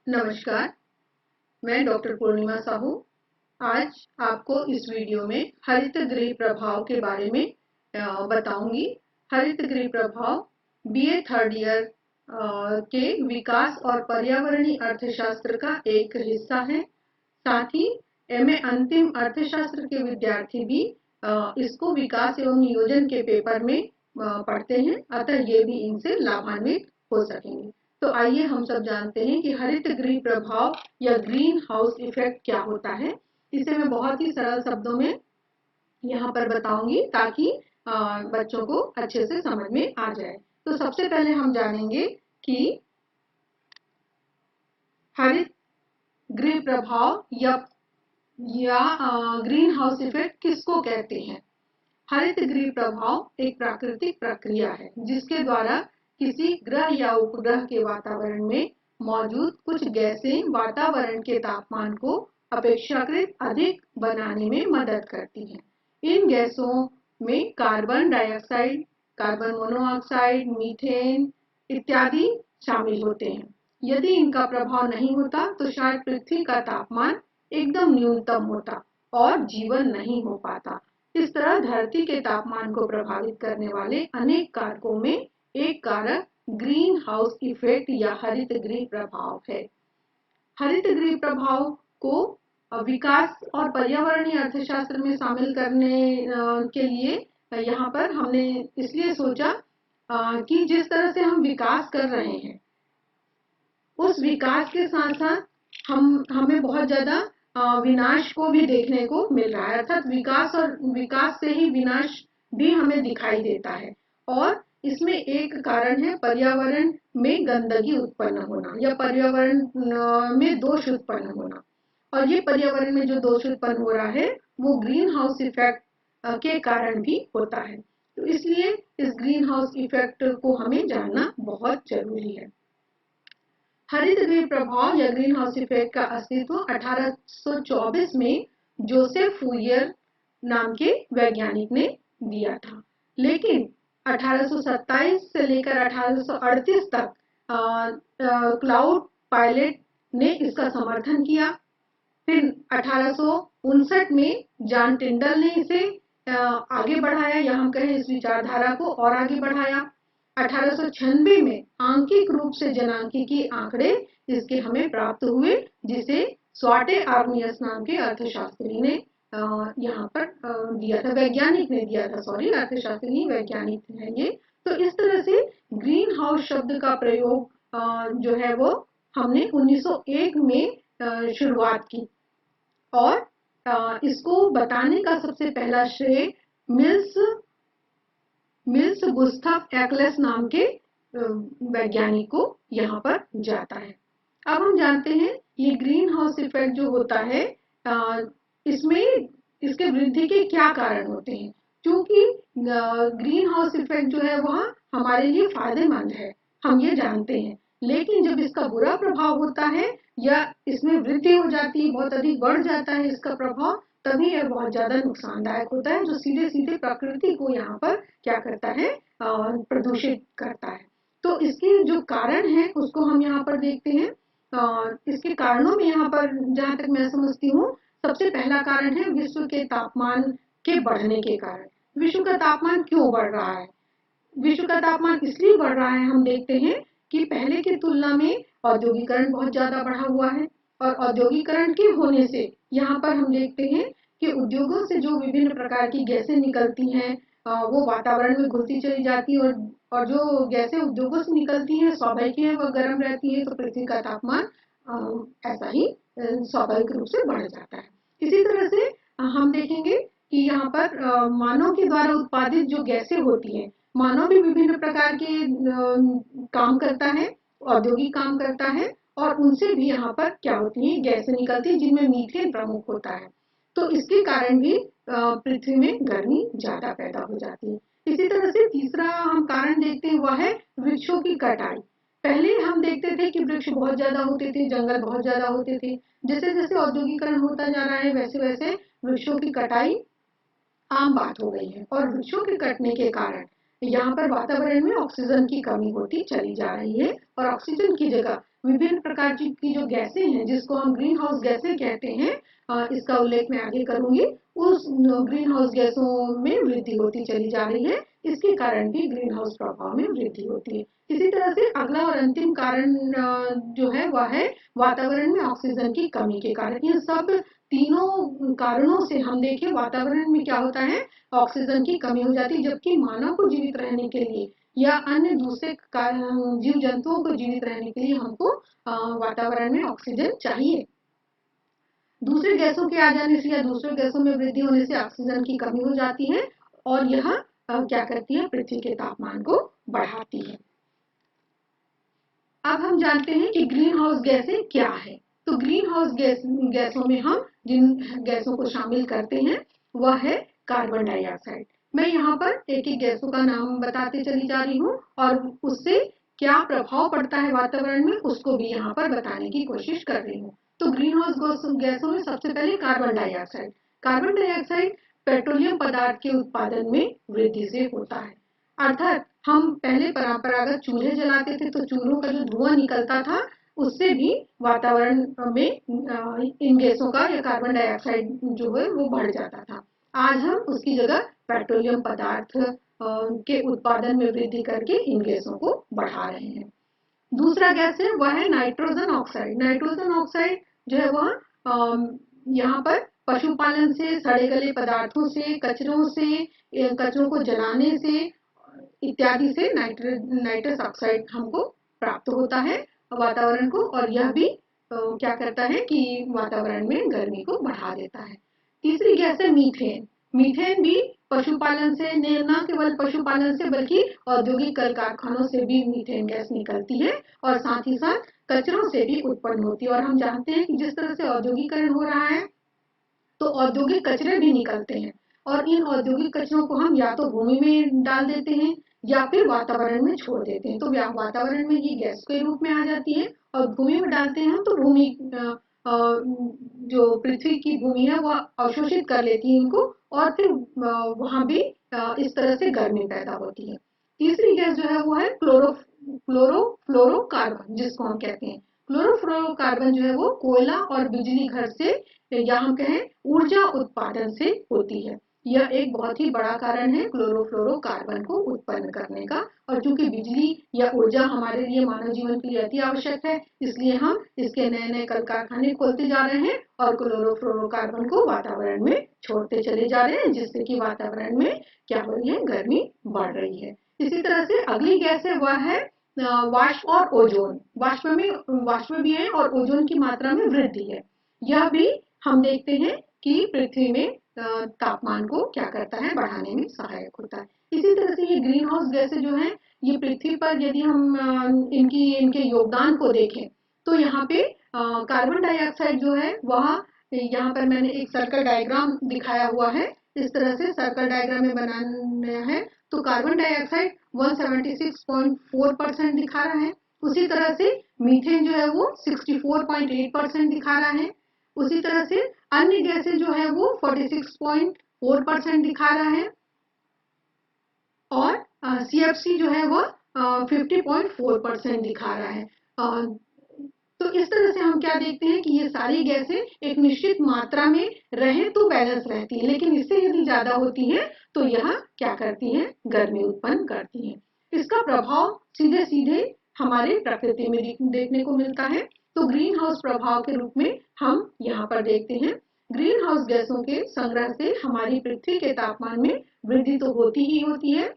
नमस्कार, मैं डॉक्टर पूर्णिमा साहू आज आपको इस वीडियो में हरित गृह प्रभाव के बारे में बताऊंगी। हरित गृह प्रभाव बीए थर्ड ईयर के विकास और पर्यावरणीय अर्थशास्त्र का एक हिस्सा है। साथ ही एमए अंतिम अर्थशास्त्र के विद्यार्थी भी इसको विकास एवं नियोजन के पेपर में पढ़ते हैं, अतः ये भी इनसे लाभान्वित हो सकेंगे। तो आइए हम सब जानते हैं कि हरित गृह प्रभाव या ग्रीन हाउस इफेक्ट क्या होता है। इसे मैं बहुत ही सरल शब्दों में यहाँ पर बताऊंगी ताकि बच्चों को अच्छे से समझ में आ जाए। तो सबसे पहले हम जानेंगे कि हरित गृह प्रभाव या ग्रीन हाउस इफेक्ट किसको कहते हैं। हरित गृह प्रभाव एक प्राकृतिक प्रक्रिया है जिसके द्वारा किसी ग्रह या उपग्रह के वातावरण में मौजूद कुछ गैसें वातावरण के तापमान को अपेक्षाकृत अधिक बनाने में मदद करती हैं। इन गैसों में carbon dioxide, carbon monoxide, methane इत्यादि शामिल होते हैं। यदि इनका प्रभाव नहीं होता तो शायद पृथ्वी का तापमान एकदम न्यूनतम होता और जीवन नहीं हो पाता। इस तरह धरती के तापमान को प्रभावित करने वाले अनेक कारकों में एक कारक ग्रीन हाउस इफेक्ट या हरित गृह प्रभाव है। हरित गृह प्रभाव को विकास और पर्यावरणीय अर्थशास्त्र में शामिल करने के लिए यहाँ पर हमने इसलिए सोचा कि जिस तरह से हम विकास कर रहे हैं उस विकास के साथ साथ हमें बहुत ज्यादा विनाश को भी देखने को मिल रहा है, अर्थात विकास से ही विनाश भी हमें दिखाई देता है। और इसमें एक कारण है पर्यावरण में गंदगी उत्पन्न होना या पर्यावरण में दोष उत्पन्न होना। और ये पर्यावरण में जो दोष उत्पन्न हो रहा है वो ग्रीन हाउस इफेक्ट के कारण भी होता है। तो इसलिए इस ग्रीन हाउस इफेक्ट को हमें जानना बहुत जरूरी है। हरित गृह प्रभाव या ग्रीन हाउस इफेक्ट का अस्तित्व 1824 में जोसेफ फूरियर नाम के वैज्ञानिक ने दिया था, लेकिन 1827 से लेकर 1838 तक क्लाउड पायलट ने इसका समर्थन किया। फिर 1859 में जॉन टिंडल ने इसे आगे बढ़ाया, या हम कहें इस विचारधारा को और आगे बढ़ाया। 1896 में आंकिक रूप से जनांकीय आंकड़े इसके हमें प्राप्त हुए, जिसे स्वाटे आर्नियस नाम के अर्थशास्त्री ने यहाँ पर दिया था, वैज्ञानिक ने दिया था, सॉरी अर्थशास्त्री नहीं वैज्ञानिक है ये। तो इस तरह से ग्रीन हाउस शब्द का प्रयोग जो है वो हमने 1901 में शुरुआत की और इसको बताने का सबसे पहला श्रेय मिल्स गुस्ताफ एक्लेस नाम के वैज्ञानिक को यहाँ पर जाता है। अब हम जानते हैं ये ग्रीन हाउस इफेक्ट जो होता है इसमें इसके वृद्धि के क्या कारण होते हैं। क्योंकि ग्रीन हाउस इफेक्ट जो है वह हमारे लिए फायदेमंद है, हम ये जानते हैं, लेकिन जब इसका बुरा प्रभाव होता है या इसमें वृद्धि हो जाती है, बहुत अधिक बढ़ जाता है इसका प्रभाव, तभी यह बहुत ज्यादा नुकसानदायक होता है, जो सीधे सीधे प्रकृति को यहाँ पर क्या करता है, प्रदूषित करता है। तो इसके जो कारण है उसको हम यहाँ पर देखते हैं। इसके कारणों में यहाँ पर जहाँ तक मैं समझती हूँ सबसे पहला कारण है विश्व के तापमान के बढ़ने के कारण। विश्व का तापमान क्यों बढ़ रहा है? विश्व का तापमान इसलिए बढ़ रहा है, हम देखते हैं कि पहले की तुलना में औद्योगिकरण बहुत ज्यादा बढ़ा हुआ है, और औद्योगिकरण के होने से यहाँ पर हम देखते हैं कि उद्योगों से जो विभिन्न प्रकार की गैसें निकलती हैं वो वातावरण में घुलती चली जाती है, और जो गैसें उद्योगों से निकलती हैं स्वाभाविक है वह गर्म रहती है, तो पृथ्वी का तापमान ऐसा ही स्वाभाविक रूप से बढ़ जाता है। इसी तरह से हम देखेंगे कि यहाँ पर मानव के द्वारा उत्पादित जो गैसें होती हैं, मानव भी विभिन्न प्रकार के काम करता है, औद्योगिक काम करता है, और उनसे भी यहाँ पर क्या होती है, गैसें निकलती है जिनमें मीथेन प्रमुख होता है। तो इसके कारण भी पृथ्वी में गर्मी ज्यादा पैदा हो जाती है। इसी तरह से तीसरा हम कारण देखते हैं वह है वृक्षों की कटाई। पहले हम देखते थे कि वृक्ष बहुत ज्यादा होते थे, जंगल बहुत ज्यादा होते थे, जैसे जैसे औद्योगिकरण होता जा रहा है वैसे वैसे वृक्षों की कटाई आम बात हो गई है, और वृक्षों के कटने के कारण यहाँ पर वातावरण में ऑक्सीजन की कमी होती चली जा रही है, और ऑक्सीजन की जगह विभिन्न प्रकार की जो गैसें हैं जिसको हम ग्रीन हाउस गैसें कहते हैं, इसका उल्लेख मैं आगे करूंगी। उस ग्रीन हाउस गैसों में वृद्धि होती चली जा रही है, इसके कारण भी ग्रीन हाउस प्रभाव में वृद्धि होती है। इसी तरह से अगला और अंतिम कारण जो है वह है वातावरण में ऑक्सीजन की कमी के कारण। इन सब तीनों कारणों से हम देखें वातावरण में क्या होता है, ऑक्सीजन की कमी हो जाती है, जबकि मानव को जीवित रहने के लिए या अन्य दूसरे जीव जंतुओं को जीवित रहने के लिए हमको वातावरण में ऑक्सीजन चाहिए। दूसरे गैसों के आ जाने से या दूसरे गैसों में वृद्धि होने से ऑक्सीजन की कमी हो जाती है और यह क्या करती है, पृथ्वी के तापमान को बढ़ाती है। अब हम जानते हैं कि ग्रीन हाउस गैसें क्या है। तो ग्रीन हाउस गैसों में हम जिन गैसों को शामिल करते हैं वह है कार्बन डाइऑक्साइड। मैं यहाँ पर एक एक गैसों का नाम बताते चली जा रही हूँ और उससे क्या प्रभाव पड़ता है वातावरण में उसको भी यहाँ पर बताने की कोशिश कर रही हूँ। तो ग्रीन हाउस गैसों में सबसे पहले carbon dioxide. Carbon dioxide petroleum पदार्थ के उत्पादन में वृद्धि से होता है। अर्थात हम पहले परंपरागत चूल्हे जलाते थे तो चूल्हों का जो धुआं निकलता था उससे भी वातावरण में इन गैसों का या कार्बन डाइऑक्साइड जो है वो बढ़ जाता था। आज हम उसकी जगह पेट्रोलियम पदार्थ के उत्पादन में वृद्धि करके इन गैसों को बढ़ा रहे हैं। दूसरा गैस है वह है नाइट्रोजन ऑक्साइड। नाइट्रोजन ऑक्साइड जो है वह यहाँ पर पशुपालन से, सड़े गले पदार्थों से, कचरों को जलाने से इत्यादि से नाइट्रस ऑक्साइड हमको प्राप्त होता है वातावरण को, और यह भी क्या करता है कि वातावरण में गर्मी को बढ़ा देता है। तीसरी गैस है मीथेन। मीथेन भी पशुपालन से, न केवल पशुपालन से बल्कि औद्योगिक कल कारखानों से भी मीथेन गैस निकलती है और साथ ही साथ कचरों से भी उत्पन्न होती है। और हम जानते हैं कि जिस तरह से औद्योगिकरण हो रहा है तो औद्योगिक कचरे भी निकलते हैं और इन औद्योगिक कचरों को हम या तो भूमि में डाल देते हैं या फिर वातावरण में छोड़ देते हैं। तो वातावरण में ये गैस के रूप में आ जाती है और भूमि में डालते हैं तो भूमि जो पृथ्वी की भूमि है वह अवशोषित कर लेती है इनको और फिर वहां भी इस तरह से गर्मी पैदा होती है। तीसरी गैस जो है वो है क्लोरोफ्लोरोकार्बन, जिसको हम कहते हैं। क्लोरोफ्लोरोकार्बन जो है वो कोयला और बिजली घर से या हम कहें ऊर्जा उत्पादन से होती है। यह एक बहुत ही बड़ा कारण है क्लोरोफ्लोरोकार्बन को उत्पन्न करने का, और चूंकि बिजली या ऊर्जा हमारे लिए, मानव जीवन के लिए अति आवश्यक है, इसलिए हम इसके नए नए कल कारखाने खोलते जा रहे हैं और क्लोरोफ्लोरोकार्बन को वातावरण में छोड़ते चले जा रहे हैं, जिससे कि वातावरण में क्या हो रही है, गर्मी बढ़ रही है। इसी तरह से अगली गैस है वह है वाष्प और ओजोन। वाष्प भी है और ओजोन की मात्रा में वृद्धि है। यह भी हम देखते हैं कि पृथ्वी में तापमान को क्या करता है, बढ़ाने में सहायक होता है। इसी तरह से ये ग्रीन हाउस गैसें जो हैं ये पृथ्वी पर यदि हम इनके योगदान को देखें तो यहाँ पे कार्बन डाइऑक्साइड जो है वह, यहाँ पर मैंने एक सर्कल डायग्राम दिखाया हुआ है, इस तरह से सर्कल डायग्राम में बनाया है। तो कार्बन डाइऑक्साइड 176.4% दिखा रहा है। उसी तरह से मीथेन जो है वो 64.8% दिखा रहा है। उसी तरह से अन्य गैसें जो है वो 46.4% दिखा रहा है और CFC जो है वो 50.4% दिखा रहा है। तो इस तरह से हम क्या देखते हैं कि ये सारी गैसें एक निश्चित मात्रा में रहे तो बैलेंस रहती है, लेकिन इससे यदि ज्यादा होती है तो यह क्या करती है, गर्मी उत्पन्न करती है। इसका प्रभाव सीधे सीधे हमारे प्रकृति में देखने को मिलता है। तो ग्रीन हाउस प्रभाव के रूप में हम यहाँ पर देखते हैं ग्रीन हाउस गैसों के संग्रह से हमारी पृथ्वी के तापमान में वृद्धि तो होती ही होती है।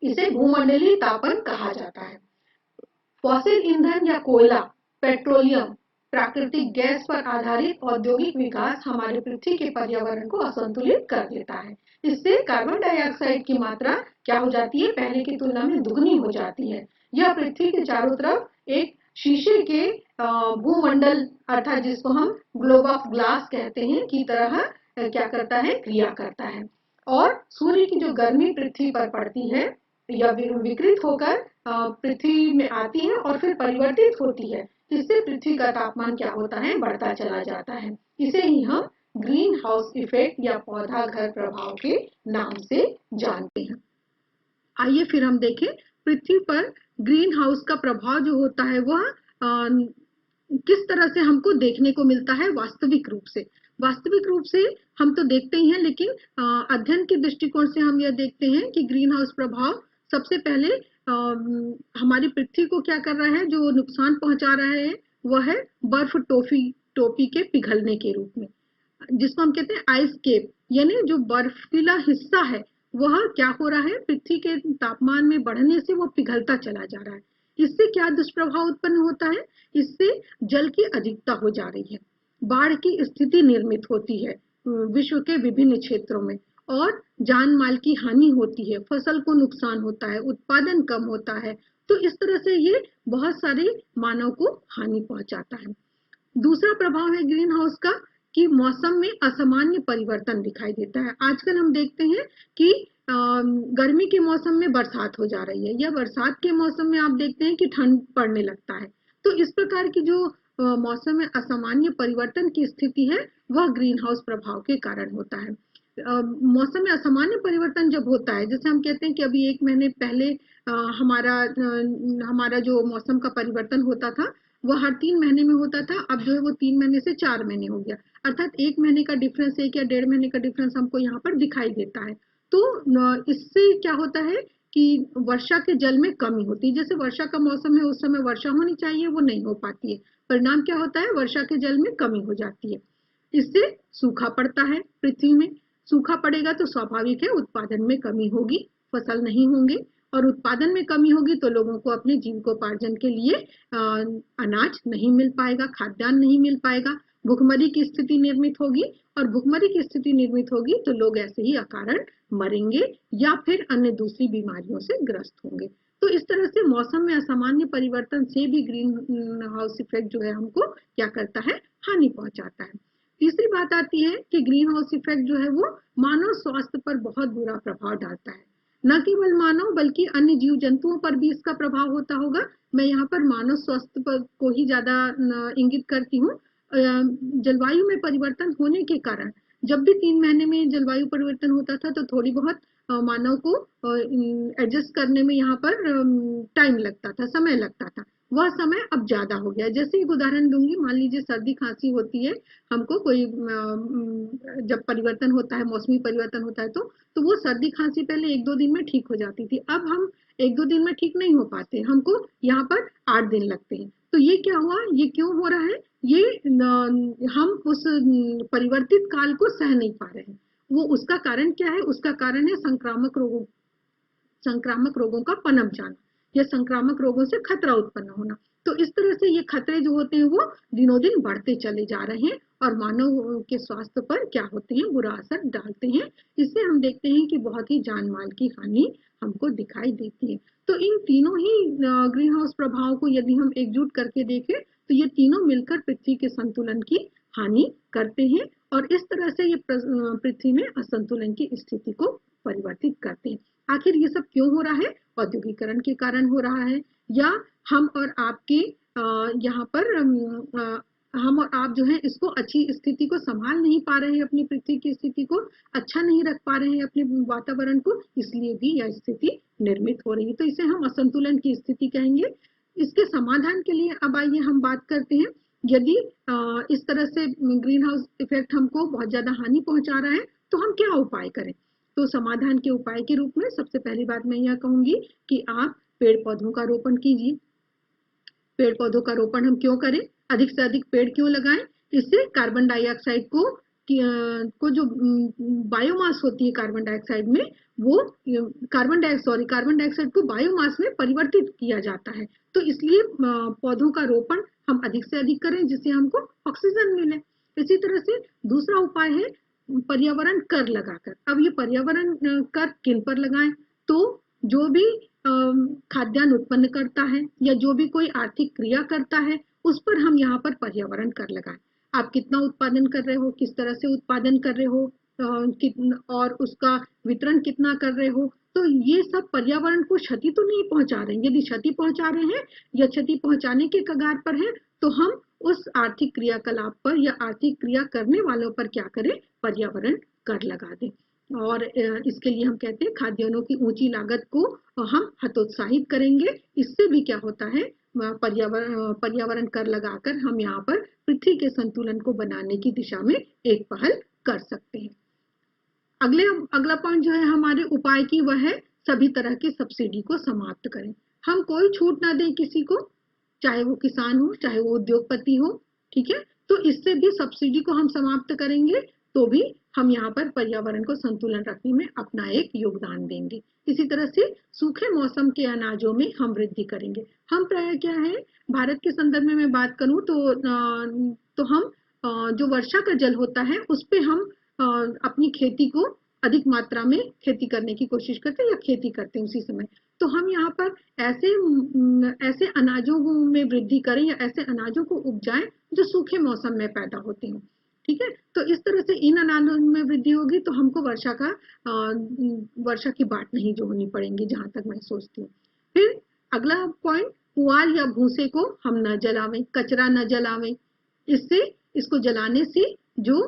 इसे भूमंडलीय तापन कहा जाता है। फॉसिल ईंधन या कोयला, पेट्रोलियम, प्राकृतिक गैस पर आधारित औद्योगिक विकास हमारे पृथ्वी के पर्यावरण को असंतुलित कर देता है। इससे कार्बन डाइऑक्साइड की मात्रा क्या हो जाती है, पहले की तुलना में दुगनी हो जाती है। यह पृथ्वी के चारों तरफ एक शीशे के भूमंडल अर्थात जिसको हम ग्लोब ऑफ ग्लास कहते हैं की तरह क्या करता है, क्रिया करता है और सूर्य की जो गर्मी पृथ्वी पर पड़ती है या विकृत होकर पृथ्वी में आती है और फिर परिवर्तित होती है। इससे पृथ्वी का तापमान क्या होता है, बढ़ता चला जाता है। इसे ही हम ग्रीन हाउस इफेक्ट या पौधा घर प्रभाव के नाम से जानते हैं। आइए फिर हम देखें पृथ्वी पर ग्रीन हाउस का प्रभाव जो होता है वह किस तरह से हमको देखने को मिलता है वास्तविक रूप से हम तो देखते ही हैं, लेकिन अध्ययन के दृष्टिकोण से हम यह देखते हैं कि ग्रीन हाउस प्रभाव सबसे पहले हमारी पृथ्वी को क्या कर रहा है, जो नुकसान पहुंचा रहा है वह है बर्फ टोपी के पिघलने के रूप में, जिसको हम कहते हैं आइस केप, यानी जो बर्फीला हिस्सा है वह क्या हो रहा है, पृथ्वी के तापमान में बढ़ने से वो पिघलता चला जा रहा है। इससे क्या दुष्प्रभाव उत्पन्न होता है, इससे जल की अधिकता हो जा रही है, बाढ़ की स्थिति निर्मित होती है विश्व के विभिन्न क्षेत्रों में, और जान माल की हानि होती है, फसल को नुकसान होता है, उत्पादन कम होता है। तो इस तरह से ये बहुत सारे मानव को हानि पहुंचाता है। दूसरा प्रभाव है ग्रीन हाउस का कि मौसम में असामान्य परिवर्तन दिखाई देता है। आजकल हम देखते हैं कि गर्मी के मौसम में बरसात हो जा रही है, या बरसात के मौसम में आप देखते हैं कि ठंड पड़ने लगता है। तो इस प्रकार की जो मौसम में असामान्य परिवर्तन की स्थिति है वह ग्रीन हाउस प्रभाव के कारण होता है। मौसम में असामान्य परिवर्तन जब होता है, जैसे हम कहते हैं कि अभी 1 महीने पहले हमारा जो मौसम का परिवर्तन होता था वो हर 3 महीने में होता था, अब जो है वो 3 महीने से 4 महीने हो गया, अर्थात 1 महीने का डिफरेंस, 1 या 1.5 महीने का डिफरेंस हमको यहाँ पर दिखाई देता है। तो इससे क्या होता है कि वर्षा के जल में कमी होती है, जैसे वर्षा का मौसम है उस समय वर्षा होनी चाहिए वो नहीं हो पाती है, परिणाम क्या होता है, वर्षा के जल में कमी हो जाती है। इससे सूखा पड़ता है पृथ्वी में, सूखा पड़ेगा तो स्वाभाविक है उत्पादन में कमी होगी, फसल नहीं होंगे, और उत्पादन में कमी होगी तो लोगों को अपने जीविकोपार्जन के लिए अनाज नहीं मिल पाएगा, खाद्यान्न नहीं मिल पाएगा, भुखमरी की स्थिति निर्मित होगी, और भुखमरी की स्थिति निर्मित होगी तो लोग ऐसे ही अकारण मरेंगे या फिर अन्य दूसरी बीमारियों से ग्रस्त होंगे। तो इस तरह से मौसम में असामान्य परिवर्तन से भी ग्रीन हाउस इफेक्ट जो है हमको क्या करता है, हानि पहुंचाता है। तीसरी बात आती है कि ग्रीन हाउस इफेक्ट जो है वो मानव स्वास्थ्य पर बहुत बुरा प्रभाव डालता है, न केवल मानव बल्कि अन्य जीव जंतुओं पर भी इसका प्रभाव होता होगा। मैं यहाँ पर मानव स्वास्थ्य पर को ही ज्यादा इंगित करती हूँ। जलवायु में परिवर्तन होने के कारण जब भी 3 महीने में जलवायु परिवर्तन होता था तो थोड़ी बहुत मानव को एडजस्ट करने में यहाँ पर टाइम लगता था, समय लगता था, वह समय अब ज्यादा हो गया। जैसे एक उदाहरण दूंगी, मान लीजिए सर्दी खांसी होती है हमको, कोई जब परिवर्तन होता है, मौसमी परिवर्तन होता है तो वो सर्दी खांसी पहले 1-2 दिन में ठीक हो जाती थी, अब हम 1-2 दिन में ठीक नहीं हो पाते, हमको यहाँ पर 8 दिन लगते हैं। तो ये क्या हुआ, ये क्यों हो रहा है, ये हम उस परिवर्तित काल को सह नहीं पा रहे हैं। वो उसका कारण क्या है, उसका कारण है संक्रामक रोगों का पनप जाना या संक्रामक रोगों से खतरा उत्पन्न होना। तो इस तरह से ये खतरे जो होते हैं वो दिनों दिन बढ़ते चले जा रहे हैं और मानव के स्वास्थ्य पर क्या होते हैं, बुरा असर डालते हैं। इससे हम देखते हैं कि बहुत ही जान माल की हानि हमको दिखाई देती है। तो इन तीनों ही ग्रीन हाउस प्रभाव को यदि हम एकजुट करके देखें तो ये तीनों मिलकर पृथ्वी के संतुलन की हानि करते हैं और इस तरह से ये पृथ्वी में असंतुलन की स्थिति को परिवर्तित करते हैं। आखिर ये सब क्यों हो रहा है, औद्योगिकरण के कारण हो रहा है, या हम और आपके यहाँ पर हम और आप जो है इसको अच्छी स्थिति को संभाल नहीं पा रहे हैं, अपनी पृथ्वी की स्थिति को अच्छा नहीं रख पा रहे हैं, अपने वातावरण को, इसलिए भी यह स्थिति निर्मित हो रही है। तो इसे हम असंतुलन की स्थिति कहेंगे। इसके समाधान के लिए अब आइए हम बात करते हैं, यदि इस तरह से ग्रीन हाउस इफेक्ट हमको बहुत ज्यादा हानि पहुंचा रहा है तो हम क्या उपाय करें। तो समाधान के उपाय के रूप में सबसे पहली बात मैं यह कहूंगी कि आप पेड़ पौधों का रोपण कीजिए। पेड़ पौधों का रोपण हम क्यों करें, अधिक से अधिक पेड़ क्यों लगाएं, इससे कार्बन डाइऑक्साइड को जो बायोमास होती है कार्बन डाइऑक्साइड में, वो कार्बन डाइऑक्साइड को बायोमास में परिवर्तित किया जाता है। तो इसलिए पौधों का रोपण हम अधिक से अधिक करें जिससे हमको ऑक्सीजन मिले। इसी तरह से दूसरा उपाय है पर्यावरण कर लगाकर। अब ये पर्यावरण कर किन पर लगाएं, तो जो भी खाद्यान्न उत्पन्न करता है या जो भी कोई आर्थिक क्रिया करता है उस पर हम यहाँ पर पर्यावरण कर लगाएं। आप कितना उत्पादन कर रहे हो, किस तरह से उत्पादन कर रहे हो, और उसका वितरण कितना कर रहे हो, तो ये सब पर्यावरण को क्षति तो नहीं पहुंचा रहे हैं। यदि क्षति पहुंचा रहे हैं या क्षति पहुंचाने के कगार पर है तो हम उस आर्थिक क्रियाकलाप पर या आर्थिक क्रिया करने वालों पर क्या करें, पर्यावरण कर लगा दें। और इसके लिए हम कहते हैं खाद्यान्नों की ऊंची लागत को हम हतोत्साहित करेंगे। इससे भी क्या होता है, पर्यावरण कर लगाकर हम यहाँ पर पृथ्वी के संतुलन को बनाने की दिशा में एक पहल कर सकते हैं। अगला पॉइंट जो है हमारे उपाय की, वह है सभी तरह की सब्सिडी को समाप्त करें। हम कोई छूट ना दें किसी को, चाहे वो किसान हो चाहे वो उद्योगपति हो, ठीक है। तो इससे भी सब्सिडी को हम समाप्त करेंगे तो भी हम यहाँ पर पर्यावरण को संतुलन रखने में अपना एक योगदान देंगे। इसी तरह से सूखे मौसम के अनाजों में हम वृद्धि करेंगे। हम प्राय क्या है, भारत के संदर्भ में मैं बात करूं तो हम जो वर्षा का जल होता है उस पे हम अपनी खेती को अधिक मात्रा में खेती करने की कोशिश करते हैं या खेती करते हैं उसी समय। तो हम यहाँ पर ऐसे अनाजों में वृद्धि करें या ऐसे अनाजों को उपजाएं जो सूखे मौसम में पैदा होते हैं, ठीक है। तो इस तरह से इन अनाजों में वृद्धि होगी तो हमको वर्षा की बाट नहीं जोड़नी पड़ेगी, जहां तक मैं सोचती हूँ। फिर अगला पॉइंट, पुआल या भूसे को हम न जलावें, कचरा न जलावें। इसको जलाने से जो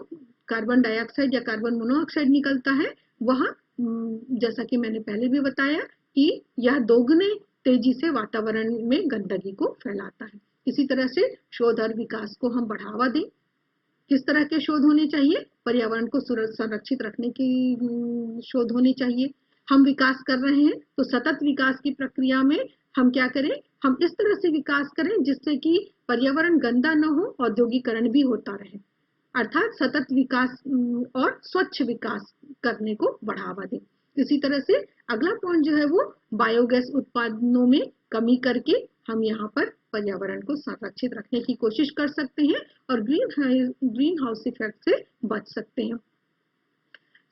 कार्बन डाइऑक्साइड या कार्बन मोनोऑक्साइड निकलता है वह, जैसा कि मैंने पहले भी बताया कि यह दोगुने तेजी से वातावरण में गंदगी को फैलाता है। इसी तरह से शोध और विकास को हम बढ़ावा दें। किस तरह के शोध होने चाहिए? पर्यावरण को संरक्षित रखने की शोध होने चाहिए। हम विकास कर रहे हैं तो सतत विकास की प्रक्रिया में हम क्या करें, हम इस तरह से विकास करें जिससे कि पर्यावरण गंदा न हो, औद्योगिकरण भी होता रहे, अर्थात सतत विकास और स्वच्छ विकास करने को बढ़ावा दें। इसी तरह से अगला पॉइंट जो है वो बायोगैस उत्पादनों में कमी करके हम यहाँ पर पर्यावरण को संरक्षित रखने की कोशिश कर सकते हैं और ग्रीन हाउस इफेक्ट से बच सकते हैं।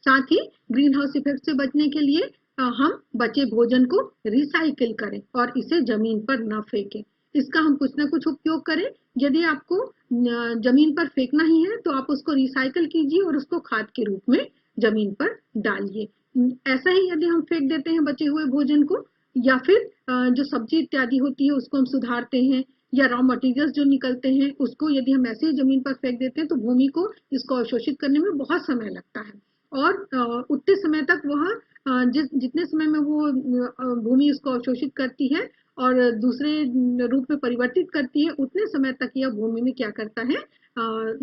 साथ ही ग्रीन हाउस इफेक्ट से बचने के लिए हम बचे भोजन को रिसाइकिल करें और इसे जमीन पर न फेंकें। इसका हम कुछ ना कुछ उपयोग करें। यदि आपको जमीन पर फेंकना ही है तो आप उसको रिसाइकिल कीजिए और उसको खाद के रूप में जमीन पर डालिए। ऐसा ही यदि हम फेंक देते हैं बचे हुए भोजन को, या फिर जो सब्जी इत्यादि होती है उसको हम सुधारते हैं, या रॉ मटेरियल्स जो निकलते हैं उसको यदि हम ऐसे ही जमीन पर फेंक देते हैं तो भूमि को इसको अवशोषित करने में बहुत समय लगता है और उतने समय तक वह जितने समय में वो भूमि इसको अवशोषित करती है और दूसरे रूप में परिवर्तित करती है, उतने समय तक यह भूमि में क्या करता है,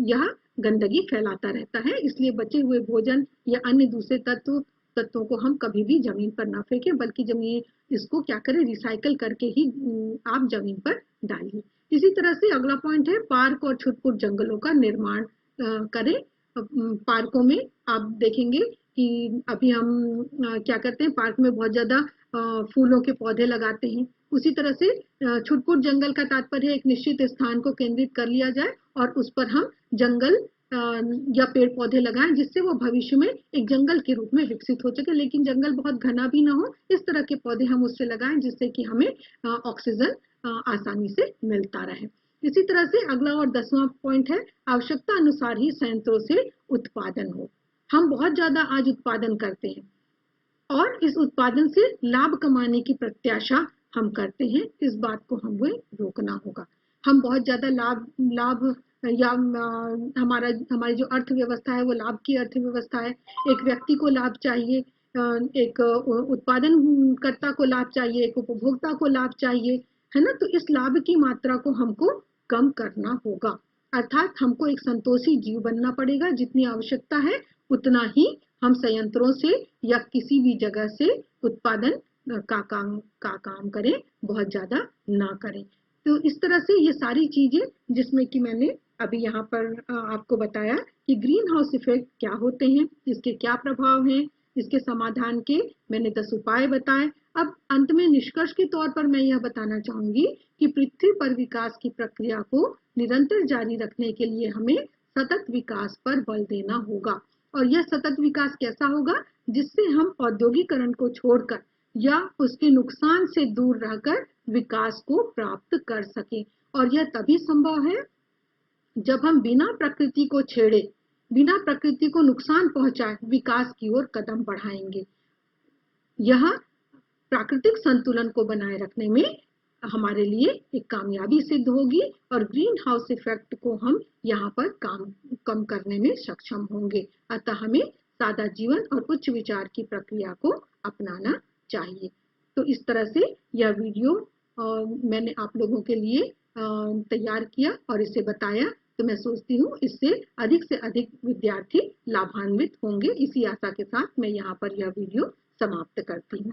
यह गंदगी फैलाता रहता है। इसलिए बचे हुए भोजन या अन्य दूसरे तत्वों को हम कभी भी जमीन पर ना फेंकें, बल्कि जमीन इसको क्या करें, रिसाइकल करके ही आप जमीन पर डालिए। इसी तरह से अगला पॉइंट है, पार्क और छुटपुट जंगलों का निर्माण करें। पार्कों में आप देखेंगे कि अभी हम क्या करते हैं, पार्क में बहुत ज्यादा फूलों के पौधे लगाते हैं। उसी तरह से छुटपुट जंगल का तात्पर्य एक निश्चित स्थान को केंद्रित कर लिया जाए और उस पर हम जंगल या पेड़ पौधे लगाएं, जिससे वो भविष्य में एक जंगल के रूप में विकसित हो सके, लेकिन जंगल बहुत घना भी ना हो। इस तरह के पौधे हम उससे लगाएं जिससे कि हमें ऑक्सीजन आसानी से मिलता रहे। इसी तरह से अगला और 10वां पॉइंट है, आवश्यकता अनुसार ही संयंत्रों से उत्पादन हो। हम बहुत ज्यादा आज उत्पादन करते हैं और इस उत्पादन से लाभ कमाने की प्रत्याशा हम करते हैं। इस बात को हमें रोकना होगा। हम बहुत ज्यादा लाभ या हमारी जो अर्थव्यवस्था है वो लाभ की अर्थव्यवस्था है। एक व्यक्ति को लाभ चाहिए, एक उत्पादनकर्ता को लाभ चाहिए, एक उपभोक्ता को लाभ चाहिए, है ना। तो इस लाभ की मात्रा को हमको कम करना होगा, अर्थात हमको एक संतोषी जीव बनना पड़ेगा। जितनी आवश्यकता है उतना ही हम संयंत्रों से या किसी भी जगह से उत्पादन का काम करें, बहुत ज्यादा ना करें। तो इस तरह से ये सारी चीजें जिसमें कि मैंने अभी यहाँ पर आपको बताया कि ग्रीन हाउस इफेक्ट क्या होते हैं, इसके क्या प्रभाव हैं, इसके समाधान के मैंने 10 उपाय बताए। अब अंत में निष्कर्ष के तौर पर मैं यह बताना चाहूंगी कि पृथ्वी पर विकास की प्रक्रिया को निरंतर जारी रखने के लिए हमें सतत विकास पर बल देना होगा। और यह सतत विकास कैसा होगा, जिससे हम औद्योगिकरण को छोड़कर या उसके नुकसान से दूर रहकर विकास को प्राप्त कर सकें। और यह तभी संभव है जब हम बिना प्रकृति को छेड़े, बिना प्रकृति को नुकसान पहुंचाए विकास की ओर कदम बढ़ाएंगे। यह प्राकृतिक संतुलन को बनाए रखने में हमारे लिए एक कामयाबी सिद्ध होगी और ग्रीन हाउस इफेक्ट को हम यहाँ पर कम करने में सक्षम होंगे। अतः हमें सादा जीवन और उच्च विचार की प्रक्रिया को अपनाना चाहिए। तो इस तरह से यह वीडियो मैंने आप लोगों के लिए तैयार किया और इसे बताया, तो मैं सोचती हूँ इससे अधिक से अधिक विद्यार्थी लाभान्वित होंगे। इसी आशा के साथ मैं यहाँ पर यह वीडियो समाप्त करती हूँ।